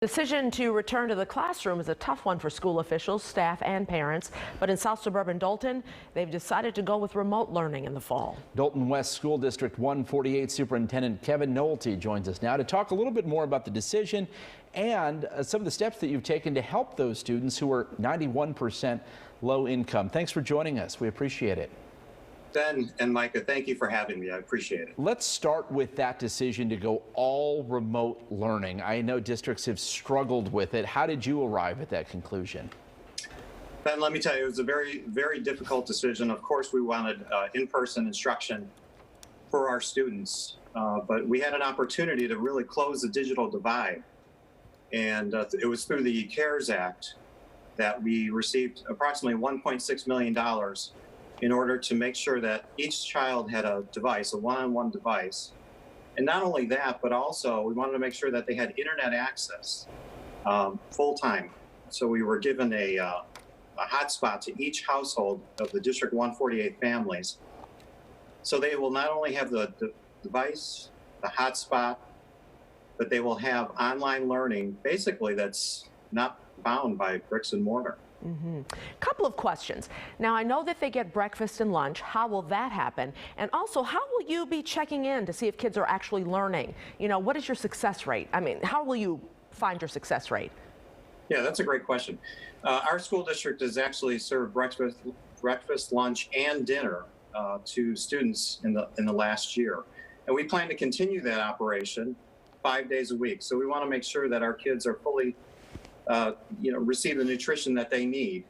Decision to return to the classroom is a tough one for school officials, staff, and parents. But in South Suburban Dolton, they've decided to go with remote learning in the fall. Dolton West School District 148 Superintendent Kevin Nolte joins us now to talk a little bit more about the decision and some of the steps that you've taken to help those students who are 91% low income. Thanks for joining us. We appreciate it. Ben and Micah, thank you for having me. I appreciate it. Let's start with that decision to go all remote learning. I know districts have struggled with it. How did you arrive at that conclusion? Ben, let me tell you, it was a very, very difficult decision. Of course, we wanted in-person instruction for our students, but we had an opportunity to really close the digital divide. And it was through the CARES Act that we received approximately $1.6 million in order to make sure that each child had a device, a one-on-one device. And not only that, but also we wanted to make sure that they had internet access full-time. So we were given a hotspot to each household of the District 148 families. So they will not only have the device, the hotspot, but they will have online learning, basically that's not bound by bricks and mortar. Couple of questions. Now, I know that they get breakfast and lunch. How will that happen? And also, how will you be checking in to see if kids are actually learning? You know, what is your success rate? I mean, how will you find your success rate? Yeah, that's a great question. Our school district has actually served breakfast, lunch, and dinner to students in the last year. And we plan to continue that operation 5 days a week. So we want to make sure that our kids are fully receive the nutrition that they need,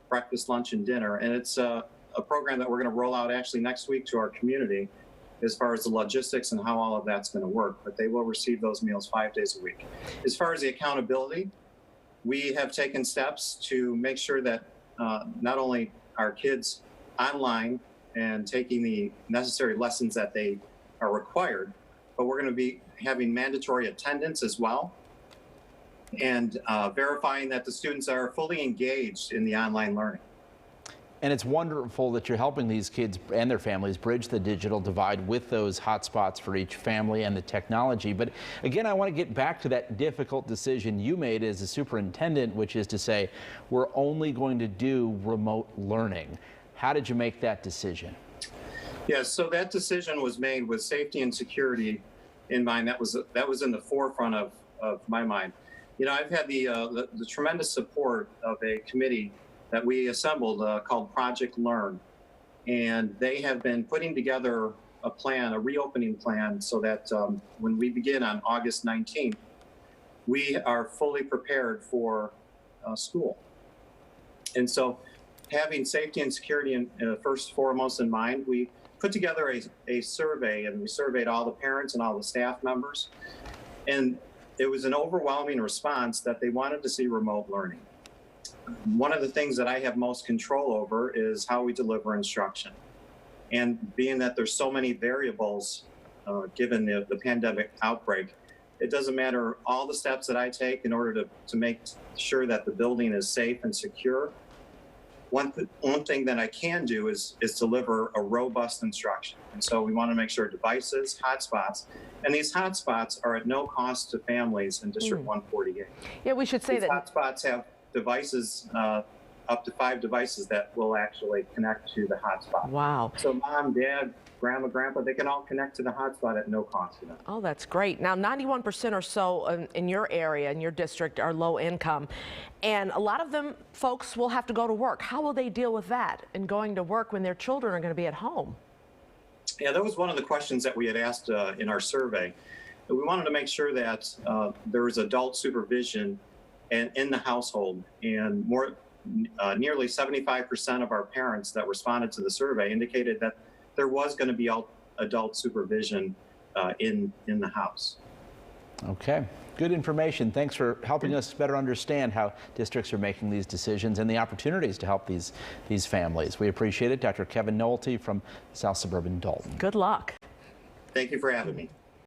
breakfast, lunch, and dinner. And it's a program that we're going to roll out actually next week to our community as far as the logistics and how all of that's going to work. But they will receive those meals 5 days a week. As far as the accountability, we have taken steps to make sure that not only are kids online and taking the necessary lessons that they are required, but we're going to be having mandatory attendance as well, and verifying that the students are fully engaged in the online learning. And it's wonderful that you're helping these kids and their families bridge the digital divide with those hotspots for each family and the technology. But again, I want to get back to that difficult decision you made as a superintendent, which is to say, we're only going to do remote learning. How did you make that decision? Yes, so that decision was made with safety and security in mind. That was in the forefront of my mind. You know, I've had the tremendous support of a committee that we assembled called Project Learn. And they have been putting together a plan, a reopening plan, so that when we begin on August 19th, we are fully prepared for school. And so having safety and security first foremost in mind, we put together a survey, and we surveyed all the parents and all the staff members. And it was an overwhelming response that they wanted to see remote learning. One of the things that I have most control over is how we deliver instruction. And being that there's so many variables given the pandemic outbreak, it doesn't matter all the steps that I take in order to make sure that the building is safe and secure. One thing that I can do is deliver a robust instruction. And so we want to make sure devices, hotspots, and these hotspots are at no cost to families in District 148. Yeah, we should say these hotspots have devices, up to 5 devices that will actually connect to the hotspot. Wow. So mom, dad, grandma, grandpa, they can all connect to the hotspot at no cost to them. Oh, that's great. Now, 91% or so in your area, in your district, are low income. And a lot of them folks will have to go to work. How will they deal with that and going to work when their children are going to be at home? Yeah, that was one of the questions that we had asked in our survey. We wanted to make sure that there was adult supervision in the household, and nearly 75% of our parents that responded to the survey indicated that there was going to be adult supervision in the house. Okay, good information. Thanks for helping us better understand how districts are making these decisions and the opportunities to help these families. We appreciate it. Dr. Kevin Nolte from South Suburban Dolton. Good luck. Thank you for having me.